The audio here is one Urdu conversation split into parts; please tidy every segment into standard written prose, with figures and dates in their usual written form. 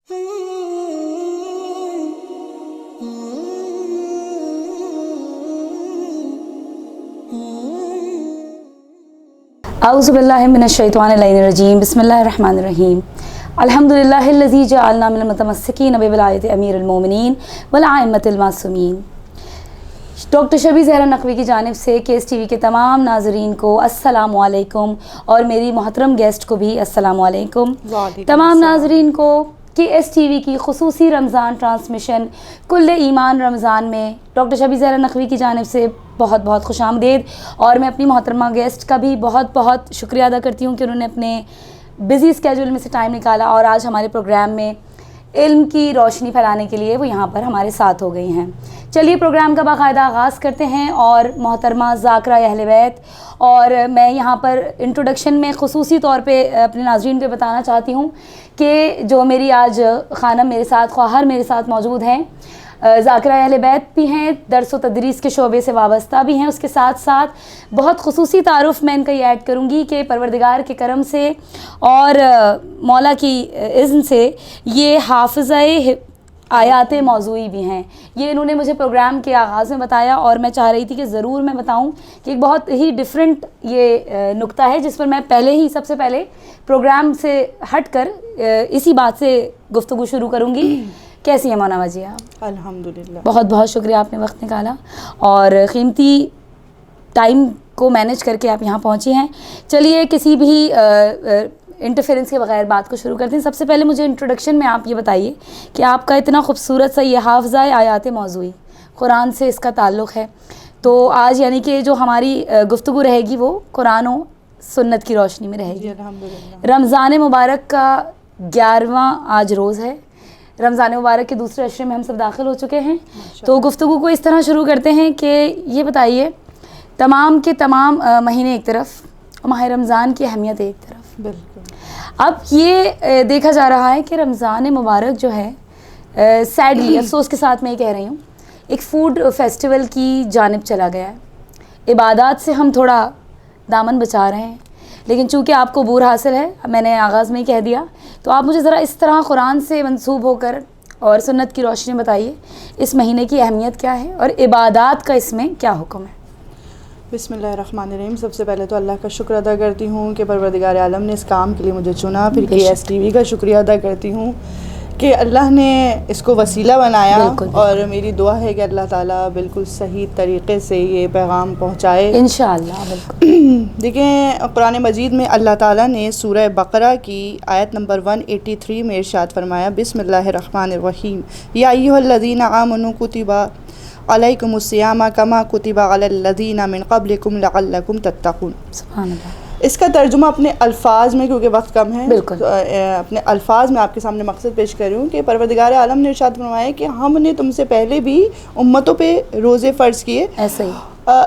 اعوذ باللہ من الشیطان الرجیم بسم اللہ الرحمن الرحیم الحمدللہ الذی جعلنا من المتمسکین بولایت امیر المومنین والائمۃ المعصومین۔ ڈاکٹر شبیہ زہرا نقوی کی جانب سے کے ایس ٹی وی کے تمام ناظرین کو السلام علیکم، اور میری محترم گیسٹ کو بھی السلام علیکم۔ تمام ناظرین کو کے ایس ٹی وی کی خصوصی رمضان ٹرانسمیشن کل ایمان رمضان میں ڈاکٹر شبیہ زہرا نقوی کی جانب سے بہت بہت خوش آمدید، اور میں اپنی محترمہ گیسٹ کا بھی بہت بہت شکریہ ادا کرتی ہوں کہ انہوں نے اپنے بزی اسکیجول میں سے ٹائم نکالا اور آج ہمارے پروگرام میں علم کی روشنی پھیلانے کے لیے وہ یہاں پر ہمارے ساتھ ہو گئی ہیں۔ چلیے پروگرام کا باقاعدہ آغاز کرتے ہیں، اور محترمہ ذاکرہ اہل بیت، اور میں یہاں پر انٹروڈکشن میں خصوصی طور پہ اپنے ناظرین کو بتانا چاہتی ہوں کہ جو میری آج خانم میرے ساتھ خواہر میرے ساتھ موجود ہیں، ذاکرہ اہل بیت بھی ہیں، درس و تدریس کے شعبے سے وابستہ بھی ہیں، اس کے ساتھ ساتھ بہت خصوصی تعارف میں ان کا یہ ایڈ کروں گی کہ پروردگار کے کرم سے اور مولا کی اذن سے یہ حافظہ آیات موضوعی بھی ہیں۔ یہ انہوں نے مجھے پروگرام کے آغاز میں بتایا، اور میں چاہ رہی تھی کہ ضرور میں بتاؤں کہ ایک بہت ہی ڈیفرنٹ یہ نقطہ ہے جس پر میں پہلے ہی سب سے پہلے پروگرام سے ہٹ کر اسی بات سے گفتگو شروع کروں گی۔ کیسی ہیں مونا جی آپ؟ الحمدللہ، بہت بہت شکریہ، آپ نے وقت نکالا اور قیمتی ٹائم کو مینیج کر کے آپ یہاں پہنچی ہیں۔ چلیے کسی بھی انٹرفیرنس کے بغیر بات کو شروع کرتے ہیں۔ سب سے پہلے مجھے انٹروڈکشن میں آپ یہ بتائیے کہ آپ کا اتنا خوبصورت سا یہ حافظہ آیات موضوعی قرآن سے اس کا تعلق ہے، تو آج یعنی کہ جو ہماری گفتگو رہے گی وہ قرآن و سنت کی روشنی میں رہے گی۔ الحمدللہ، رمضان مبارک کا 11واں آج روز ہے۔ رمضان مبارک کے دوسرے عشرے میں ہم سب داخل ہو چکے ہیں، تو گفتگو کو اس طرح شروع کرتے ہیں کہ یہ بتائیے تمام کے تمام مہینے ایک طرف اور ماہ رمضان کی اہمیت ایک طرف، بالکل۔ اب یہ دیکھا جا رہا ہے کہ رمضان مبارک جو ہے سیڈلی افسوس کے ساتھ میں یہ کہہ رہی ہوں ایک فوڈ فیسٹیول کی جانب چلا گیا ہے۔ عبادات سے ہم تھوڑا دامن بچا رہے ہیں، لیکن چونکہ آپ کو عبور حاصل ہے، میں نے آغاز میں ہی کہہ دیا، تو آپ مجھے ذرا اس طرح قرآن سے منسوب ہو کر اور سنت کی روشنی بتائیے اس مہینے کی اہمیت کیا ہے اور عبادات کا اس میں کیا حکم ہے؟ بسم اللہ الرحمن الرحیم۔ سب سے پہلے تو اللہ کا شکر ادا کرتی ہوں کہ پروردگار عالم نے اس کام کے لیے مجھے چنا، پھر کے ایس ٹی وی کا شکریہ ادا کرتی ہوں کہ اللہ نے اس کو وسیلہ بنایا، اور میری دعا ہے کہ اللہ تعالیٰ بالکل صحیح طریقے سے یہ پیغام پہنچائے انشاءاللہ۔ بالکل دیکھیں، قرآن مجید میں اللہ تعالیٰ نے سورہ بقرہ کی آیت نمبر 183 میں ارشاد فرمایا، بسم اللہ الرحمن الرحیم، یا ایھا الذین آمنوا کتب علیکم الصیام کما کتب علی الذین من قبلکم لعلکم تتقون۔ سبحان اللہ۔ اس کا ترجمہ اپنے الفاظ میں، کیونکہ وقت کم ہے، بالکل اپنے الفاظ میں آپ کے سامنے مقصد پیش کر رہی ہوں کہ پروردگار عالم نے ارشاد فرمایا کہ ہم نے تم سے پہلے بھی امتوں پہ روزے فرض کیے، ایسے ہی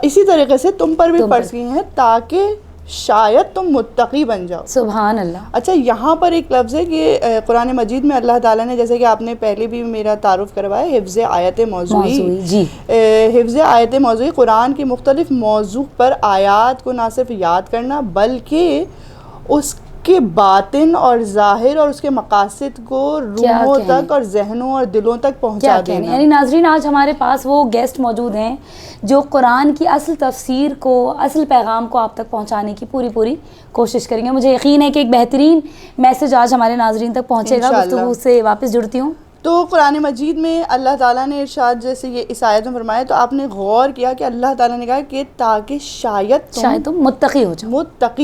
اسی طریقے سے تم پر بھی فرض کیے ہیں تاکہ شاید تم متقی بن جاؤ۔ سبحان اللہ۔ اچھا، یہاں پر ایک لفظ ہے کہ قرآن مجید میں اللہ تعالیٰ نے، جیسے کہ آپ نے پہلے بھی میرا تعارف کروایا، حفظ آیت موضوعی جی، حفظ آیت موضوعی قرآن کی مختلف موضوع پر آیات کو نہ صرف یاد کرنا بلکہ اس کے باطن اور ظاہر اور اس کے مقاصد کو روحوں تک اور ذہنوں اور دلوں تک پہنچا دینا۔ یعنی ناظرین، آج ہمارے پاس وہ گیسٹ موجود ہیں جو قرآن کی اصل تفسیر کو، اصل پیغام کو آپ تک پہنچانے کی پوری کوشش کریں گے۔ مجھے یقین ہے کہ ایک بہترین میسج آج ہمارے ناظرین تک پہنچے گا۔ گفتگو سے واپس جڑتی ہوں۔ تو قرآن مجید میں اللہ تعالیٰ نے ارشاد جیسے یہ اس آیت میں فرمایا، تو آپ نے غور کیا کہ اللہ تعالیٰ نے کہا کہ تاکہ شاید تم متقی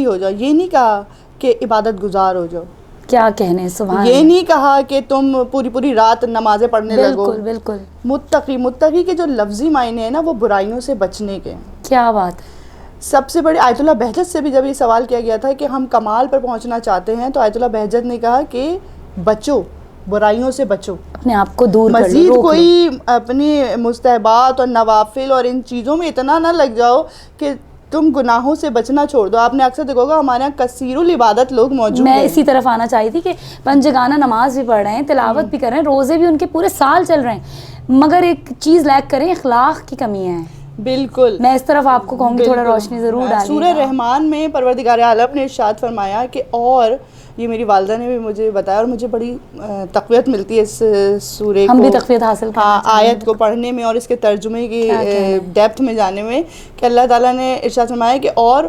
ہو جاؤ، یہ نہیں کہا کہ عبادت گزار ہو جاؤ، کیا کہنے، سبحان یہ نہیں کہا کہ تم پوری رات نمازیں پڑھنے لگو۔ بالکل متقی کے جو لفظی معنی ہیں نا، وہ برائیوں سے بچنے کے۔ کیا بات ہے۔ سب سے بڑی آیت اللہ بہجت سے بھی جب یہ سوال کیا گیا تھا کہ ہم کمال پر پہنچنا چاہتے ہیں، تو آیت اللہ بہجت نے کہا کہ بچو، برائیوں سے بچو، اپنے آپ کو دور کر لو، مزید کوئی اپنی مستحبات اور نوافل اور ان چیزوں میں اتنا نہ لگ جاؤ کہ تم گناہوں سے بچنا چھوڑ دو۔ آپ نے اکثر دیکھو گا ہمارے یہاں کثیر العبادت لوگ موجود ہیں۔ میں اسی طرف آنا چاہی تھی کہ پنجگانہ نماز بھی پڑھ رہے ہیں، تلاوت بھی کر رہے ہیں، روزے بھی ان کے پورے سال چل رہے ہیں، مگر ایک چیز لیک کریں، اخلاق کی کمی ہے۔ بالکل، میں اس طرف آپ کو کہوں گی تھوڑا روشنی ضرور ڈالیے۔ سورہ رحمان میں پروردگار عالم نے ارشاد فرمایا کہ اور یہ میری والدہ نے بھی مجھے بتایا اور مجھے بڑی تقویت ملتی ہے اس سورے ہم کو، بھی تقویت حاصل کرنا چاہتے ہیں. آیت کو پڑھنے میں اور اس کے ترجمے کی ڈیپتھ میں جانے میں، کہ اللہ تعالیٰ نے ارشاد فرمایا کہ اور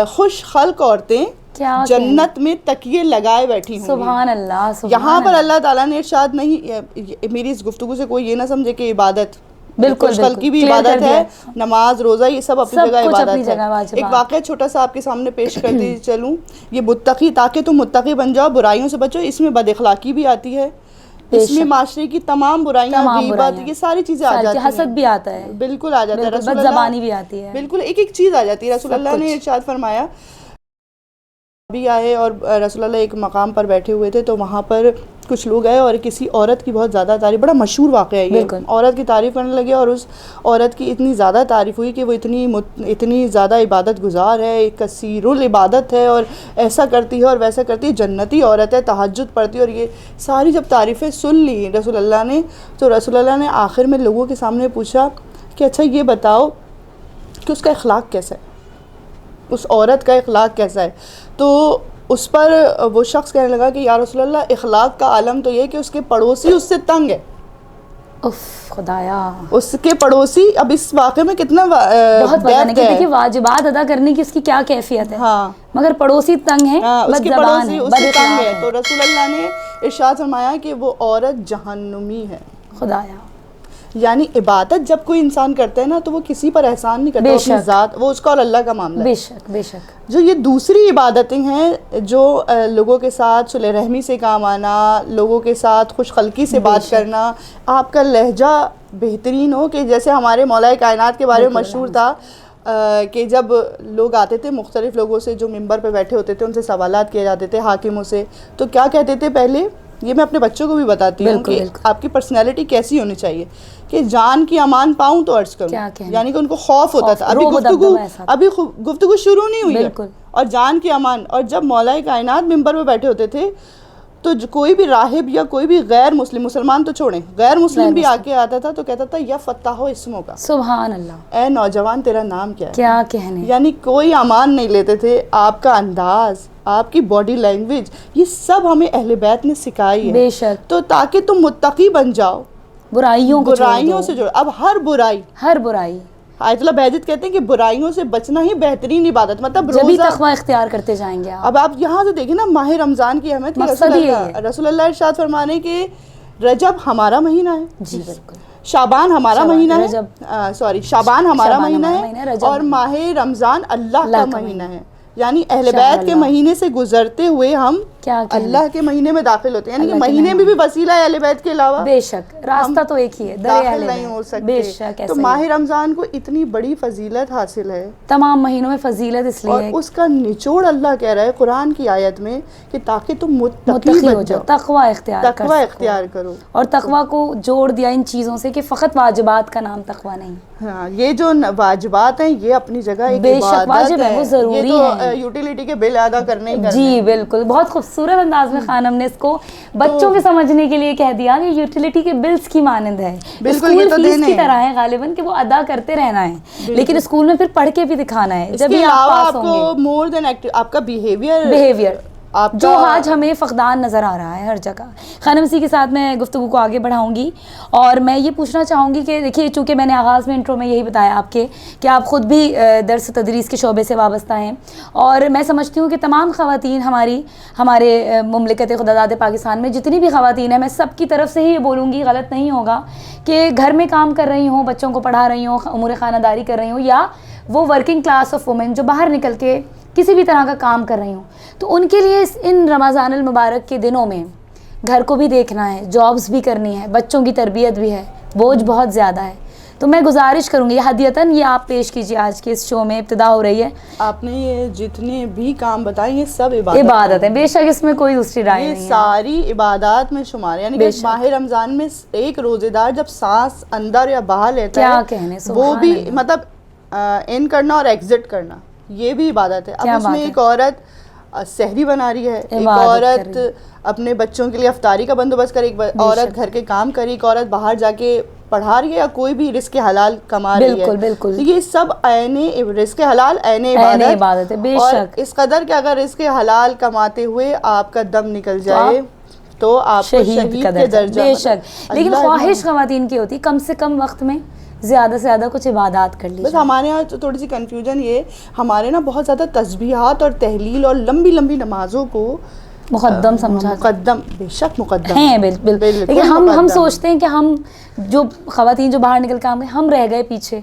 خوش خلق عورتیں جنت میں تکیے لگائے بیٹھی ہوں. سبحان اللہ. یہاں پر اللہ تعالیٰ نے ارشاد نہیں، میری اس گفتگو سے کوئی یہ نہ سمجھے کہ عبادت بالکل خوش خلقی بھی عبادت ہے، نماز روزہ یہ سب اپنی جگہ عبادت ہے. ایک واقعہ چھوٹا سا آپ کے سامنے پیش کرتی چلوں. یہ متقی، تاکہ تم متقی بن جاؤ، برائیوں سے بچو. اس میں بد اخلاقی بھی آتی ہے، اس میں معاشرے کی تمام برائیاں، غیبت، یہ ساری چیزیں آ جاتی ہیں. حسد بھی آتا ہے، بالکل آ جاتا ہے. رسول بد زبانی بھی آتی ہے، بالکل ایک ایک چیز آ جاتی ہے. رسول اللہ نے ارشاد فرمایا، بھی آئے اور رسول اللہ ایک مقام پر بیٹھے ہوئے تھے، تو وہاں پر کچھ لوگ آئے اور کسی عورت کی بہت زیادہ تعریف، بڑا مشہور واقعہ ہے یہ، عورت کی تعریف کرنے لگے اور اس عورت کی اتنی زیادہ تعریف ہوئی کہ وہ اتنی زیادہ عبادت گزار ہے، کثیر العبادت ہے اور ایسا کرتی ہے اور ویسا کرتی ہے، جنتی عورت ہے، تہجد پڑھتی ہے. اور یہ ساری جب تعریفیں سن لی رسول اللہ نے، تو رسول اللہ نے آخر میں لوگوں کے سامنے پوچھا کہ اچھا یہ بتاؤ کہ اس کا اخلاق کیسا ہے، اس عورت کا اخلاق کیسا ہے. تو اس پر وہ شخص کہنے لگا کہ یا رسول اللہ، اخلاق کا عالم تو یہ کہ اس کے پڑوسی اس سے تنگ ہے. اف خدایا، اس کے پڑوسی، اب اس واقعے میں کتنا بہت پتہ نہیں کہ دیکھیے واجبات ادا کرنے کی اس کی کیا کیفیت ہے، مگر پڑوسی تنگ ہیں، اس کے بدزبان پڑوسی ہیں، اس سے تنگ ہے. تو رسول اللہ نے ارشاد فرمایا کہ وہ عورت جہنمی ہے. خدایا، یعنی عبادت جب کوئی انسان کرتا ہے نا، تو وہ کسی پر احسان نہیں کرتا، اپنی ذات، وہ اس کا اور اللہ کا معاملہ ہے. بے شک بے شک. جو یہ دوسری عبادتیں ہیں، جو لوگوں کے ساتھ صلح رحمی سے کام آنا، لوگوں کے ساتھ خوش خلقی سے بات کرنا، آپ کا لہجہ بہترین ہو، کہ جیسے ہمارے مولا کائنات کے بارے میں مشہور تھا کہ جب لوگ آتے تھے مختلف لوگوں سے جو ممبر پہ بیٹھے ہوتے تھے، ان سے سوالات کیے جاتے تھے حاکموں سے، تو کیا کہتے تھے پہلے، یہ میں اپنے بچوں کو بھی بتاتی ہوں کہ آپ کی پرسنالٹی کیسی ہونی چاہیے، کہ جان کی امان پاؤں تو عرض کروں، یعنی کہ ان کو خوف ہوتا تھا. ابھی گفتگو شروع نہیں ہوئی ہے اور جان کی امان. اور جب مولا کائنات ممبر پہ بیٹھے ہوتے تھے، تو کوئی بھی راہب یا کوئی بھی غیر مسلم، مسلمان تو چھوڑیں، غیر مسلم بھی آ کے آتا تھا تو کہتا تھا یا فتح اسموں کا، سبحان اللہ، اے نوجوان تیرا نام کیا ہے. کیا کہنے، یعنی کوئی امان نہیں لیتے تھے. آپ کا انداز، آپ کی باڈی لینگویج، یہ سب ہمیں اہل بیت نے سکھائی ہے. بے شک. تو تاکہ تم متقی بن جاؤ، برائیوں سے جوڑو. اب ہر برائی، آیت اللہ بہجت کہتے ہیں کہ برائیوں سے بچنا ہی بہترین عبادت، مطلب جبھی تقوی اختیار کرتے جائیں گے. اب آپ یہاں سے دیکھیں نا ماہ رمضان کی اہمیت. رسول اللہ ارشاد فرمانے کہ رجب ہمارا مہینہ ہے، جی بالکل، شعبان ہمارا مہینہ ہے، شعبان ہمارا مہینہ ہے، اور ماہ رمضان اللہ کا مہینہ ہے. یعنی اہل بیت کے مہینے سے گزرتے ہوئے ہم اللہ کے مہینے میں داخل ہوتے ہیں. یعنی کہ مہینے میں بھی وسیلہ ہے اہل بیت کے علاوہ، بے شک راستہ تو ایک ہی ہے، داخل نہیں ہو سکتے. تو ماہ رمضان کو اتنی بڑی فضیلت حاصل ہے، تمام مہینوں میں فضیلت اس لیے، اور اس کا نچوڑ اللہ کہہ رہا ہے قرآن کی آیت میں کہ تاکہ تم متقی ہو جاؤ، تقوی اختیار کرو. اور تقوی کو جوڑ دیا ان چیزوں سے کہ فقط واجبات کا نام تقوی نہیں. ہاں، یہ جو واجبات ہیں یہ اپنی جگہ ایک عبادت ہے، وہ ضروری ہے. یوٹیلیٹی کے بل ادا کرنے ہی، جی بالکل. بہت خوبصورت انداز میں خانم نے اس کو بچوں کے سمجھنے کے لیے کہہ دیا کہ یوٹیلیٹی کے بلز کی مانند ہے، اسکول فیس کی طرح ہے غالباً، کہ وہ ادا کرتے رہنا ہے، لیکن اسکول میں پھر پڑھ کے بھی دکھانا ہے. جب یہ آپ کو مور دین آپ کا بیہیویئر جو آج ہمیں فقدان نظر آ رہا ہے ہر جگہ. خانم اسی کے ساتھ میں گفتگو کو آگے بڑھاؤں گی اور میں یہ پوچھنا چاہوں گی کہ دیکھیے، چونکہ میں نے آغاز میں انٹرو میں یہی بتایا آپ کے کہ آپ خود بھی درس تدریس کے شعبے سے وابستہ ہیں، اور میں سمجھتی ہوں کہ تمام خواتین ہمارے مملکت خداداد پاکستان میں جتنی بھی خواتین ہیں، میں سب کی طرف سے ہی یہ بولوں گی، غلط نہیں ہوگا، کہ گھر میں کام کر رہی ہوں، بچوں کو پڑھا رہی ہوں، امور خانہ داری کر رہی ہوں، یا وہ ورکنگ کلاس آف وومن جو باہر نکل کے کسی بھی طرح کا کام کر رہی ہوں، تو ان کے لیے ان رمضان المبارک کے دنوں میں گھر کو بھی دیکھنا ہے، جابز بھی کرنی ہے، بچوں کی تربیت بھی ہے، بوجھ بہت زیادہ ہے. تو میں گزارش کروں گی ہدیتاً یہ آپ پیش کیجیے، آج کے اس شو میں ابتدا ہو رہی ہے. آپ نے یہ جتنے بھی کام بتائے یہ سب عبادت ہے، بے شک اس میں کوئی دوسری رائے نہیں ہے، یہ ساری عبادات میں شمار ہے. یعنی کہ ماہ رمضان میں ایک روزے دار جب سانس اندر یا باہر لیتا ہے، کیا کہنے، وہ بھی مطلب ان کرنا اور ایگزٹ کرنا، یہ بھی عبادت ہے. اب اس میں ایک عورت سحری بنا رہی ہے، ایک عورت اپنے بچوں کے لیے افطاری کا بندوبست کرے، ایک عورت گھر کے کام کرے، ایک عورت باہر جا کے پڑھا رہی ہے یا کوئی بھی رزق حلال کما رہی ہے. بالکل بالکل. یہ سب عین رزق حلال عین عبادت ہے بے اور شک. اس قدر کہ اگر رزق حلال کماتے ہوئے آپ کا دم نکل جائے تو آپ کو شہید کے درجہ. بے شک. لیکن خواہش خواتین کی ہوتی کم سے کم وقت میں زیادہ سے زیادہ کچھ عبادات کر لی. بس ہمارے یہاں تھوڑی سی کنفیوژن یہ ہمارے نا بہت زیادہ تسبیحات اور تحلیل اور لمبی لمبی نمازوں کو مقدم سمجھا. مقدم بے شک مقدم ہیں بالکل. لیکن ہم سوچتے ہیں کہ ہم جو خواتین جو باہر نکل کے آئیں ہم رہ گئے پیچھے.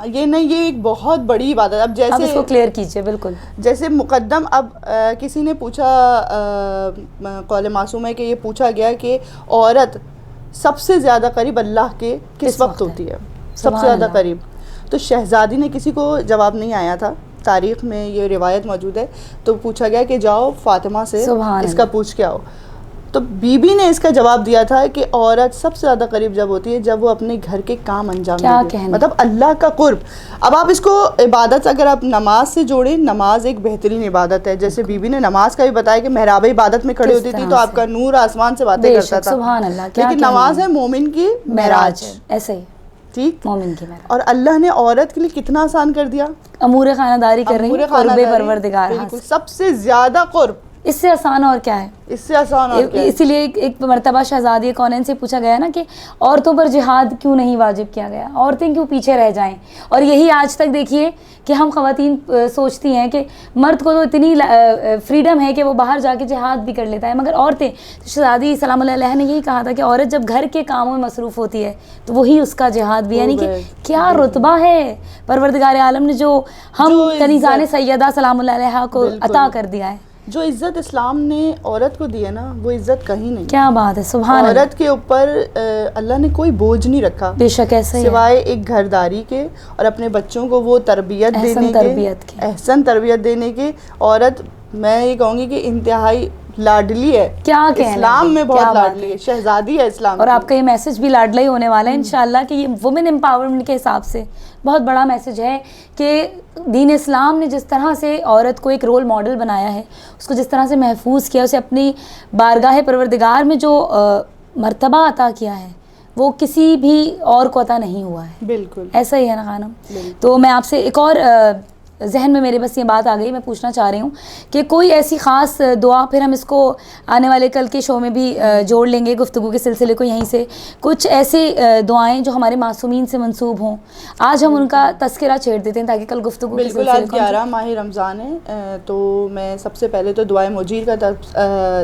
یہ نہیں, یہ ایک بہت بڑی بات ہے. اب جیسے اس کو کلیئر کیجئے. بالکل جیسے مقدم, اب کسی نے پوچھا قول معصوم ہے کہ یہ پوچھا گیا کہ عورت سب سے زیادہ قریب اللہ کے کس وقت ہوتی ہے, سب سے زیادہ قریب. تو شہزادی نے کسی کو جواب نہیں آیا تھا, تاریخ میں یہ روایت موجود ہے. تو پوچھا گیا کہ جاؤ فاطمہ سے اس کا پوچھ کے آؤ. تو بی بی نے اس کا جواب دیا تھا کہ عورت سب سے زیادہ قریب جب ہوتی ہے جب وہ اپنے گھر کے کام انجام دے, مطلب اللہ کا قرب. اب آپ اس کو عبادت اگر آپ نماز سے جوڑیں, نماز ایک بہترین عبادت ہے. جیسے بی بی نے نماز کا بھی بتایا کہ محراب عبادت میں کھڑی ہوتی تھی تو آپ کا نور آسمان سے باتیں کرتا تھا. سبحان اللہ. لیکن نماز ہے مومن کی معراج. ایسے ہی ٹھیک, مومن کی معراج. اور اللہ نے عورت کے لیے کتنا آسان کر دیا, امور خانہ داری کر رہی ہے, قرب پروردگار. بالکل سب سے زیادہ قرب. اس سے آسان اور کیا ہے, اس سے آسان اور کیا ہے. اسی لیے ایک مرتبہ شہزادی کونین سے پوچھا گیا نا کہ عورتوں پر جہاد کیوں نہیں واجب کیا گیا, عورتیں کیوں پیچھے رہ جائیں. اور یہی آج تک دیکھیے کہ ہم خواتین سوچتی ہیں کہ مرد کو تو اتنی فریڈم ہے کہ وہ باہر جا کے جہاد بھی کر لیتا ہے, مگر عورتیں, شہزادی سلام اللہ علیہ نے یہی کہا تھا کہ عورت جب گھر کے کاموں میں مصروف ہوتی ہے تو وہی اس کا جہاد بھی. یعنی کہ کیا رتبہ ہے پروردگار عالم نے جو ہم کنیزان سیدہ سلام اللہ علیہ کو عطا کر دیا ہے. جو عزت اسلام نے عورت کو دی ہے نا وہ عزت کہیں نہیں. کیا بات ہے, سبحان اللہ. عورت کے اوپر اللہ نے کوئی بوجھ نہیں رکھا بے شک, ایسا ہی سوائے ایک گھرداری کے اور اپنے بچوں کو وہ تربیت دینے کے, احسن تربیت دینے کے. عورت میں یہ کہوں گی کہ انتہائی لاڈلی ہے, کیا اسلام میں بہت لاڈلی ہے, شہزادی ہے اسلام. اور آپ کا یہ میسج بھی لاڈلا ہی ہونے والا ہے انشاءاللہ کہ یہ وومن امپاورمنٹ کے حساب سے بہت بڑا میسج ہے کہ دین اسلام نے جس طرح سے عورت کو ایک رول ماڈل بنایا ہے, اس کو جس طرح سے محفوظ کیا, اسے اپنی بارگاہ پروردگار میں جو مرتبہ عطا کیا ہے وہ کسی بھی اور کو عطا نہیں ہوا ہے. بالکل ایسا ہی ہے نا خانم. تو میں آپ سے ایک اور ذہن میں میرے بس یہ بات آ گئی, میں پوچھنا چاہ رہی ہوں کہ کوئی ایسی خاص دعا, پھر ہم اس کو آنے والے کل کے شو میں بھی جوڑ لیں گے گفتگو کے سلسلے کو, یہیں سے کچھ ایسی دعائیں جو ہمارے معصومین سے منسوب ہوں, آج ہم ان کا تذکرہ چھیڑ دیتے ہیں تاکہ کل گفتگو کے بالکل. آج 11 ماہ رمضان ہے تو میں سب سے پہلے تو دعائے مجیر کا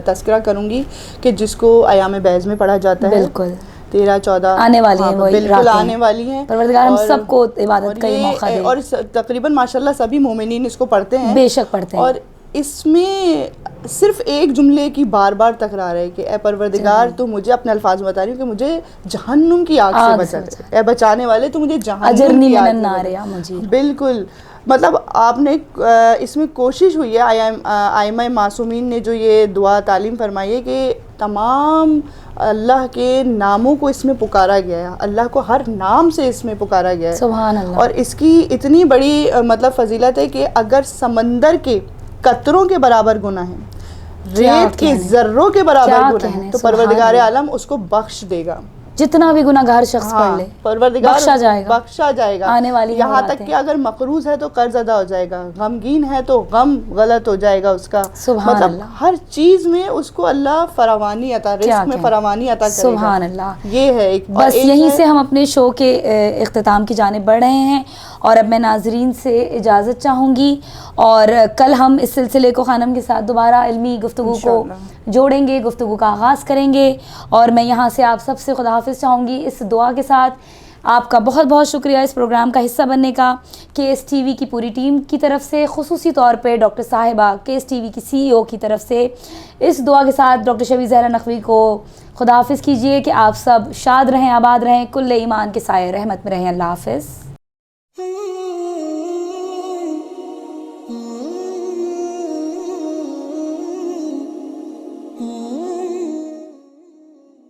تذکرہ کروں گی کہ جس کو ایام بیض میں پڑھا جاتا ہے. بالکل 13-14 آنے والی ہیں, بالکل آنے والی ہیں. پروردگار ہم سب کو عبادت کا یہ موقع دے, اور تقریباً ماشاءاللہ سبھی مومنین اس کو پڑھتے ہیں. بے شک پڑھتے ہیں. اور اس میں صرف ایک جملے کی بار بار تکرار ہے کہ اے پروردگار تو مجھے, اپنے الفاظ میں بتا رہی ہوں کہ مجھے جہنم کی آگ سے بچا, اے بچانے والے تو مجھے جہنم کی آگ سے بچا. بالکل, مطلب آپ نے اس میں کوشش ہوئی ہے, ائمہ معصومین نے جو یہ دعا تعلیم فرمائی ہے کہ تمام اللہ کے ناموں کو اس میں پکارا گیا ہے, اللہ کو ہر نام سے اس میں پکارا گیا ہے. سبحان اللہ. اور اس کی اتنی بڑی مطلب فضیلت ہے کہ اگر سمندر کے قطروں کے برابر گناہ ہیں, ریت کے ذروں کے برابر گناہ ہیں, تو پروردگار عالم اس کو بخش دے گا. جتنا بھی گناہ گار شخص پڑھ لے پروردگار بخشا جائے گا. آنے والی یہاں تک کہ اگر مقروض ہے تو قرض ادا ہو جائے گا, غمگین ہے تو غم غلط ہو جائے گا اس کا. مطلب ہر چیز میں اس کو اللہ فراوانی عطا, رزق میں فراوانی عطا کرے گا. سبحان اللہ. یہ ہے ایک بس یہیں سے ہم اپنے شو کے اختتام کی جانب بڑھ رہے ہیں, اور اب میں ناظرین سے اجازت چاہوں گی, اور کل ہم اس سلسلے کو خانم کے ساتھ دوبارہ علمی گفتگو کو جوڑیں گے, گفتگو کا آغاز کریں گے. اور میں یہاں سے آپ سب سے خدا حافظ چاہوں گی اس دعا کے ساتھ. آپ کا بہت بہت شکریہ اس پروگرام کا حصہ بننے کا. KSTV کی پوری ٹیم کی طرف سے, خصوصی طور پہ ڈاکٹر صاحبہ KSTV کی CEO کی طرف سے, اس دعا کے ساتھ ڈاکٹر شبیہ زہرا نقوی کو خدا حافظ کیجیے کہ آپ سب شاد رہیں, آباد رہیں, کل ایمان کے سائے رحمت میں رہیں. اللہ حافظ.